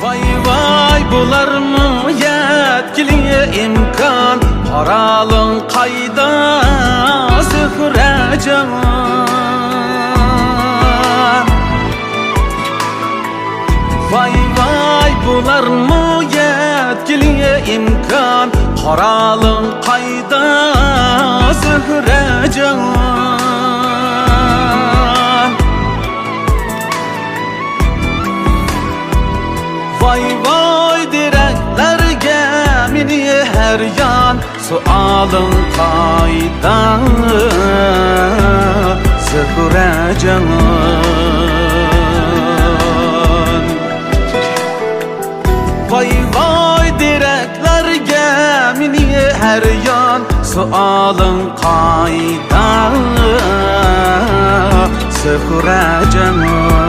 Vay vay bularmı yetkili imkan, paralın qayda Zührecan. Vay vay bularmı yetkili imkan, paralın qayda Zührecan. Vay vay direklerge mini her yan, sualın qayda Zührecan. Vay vay direklerge mini her yan, sualın qayda Zührecan.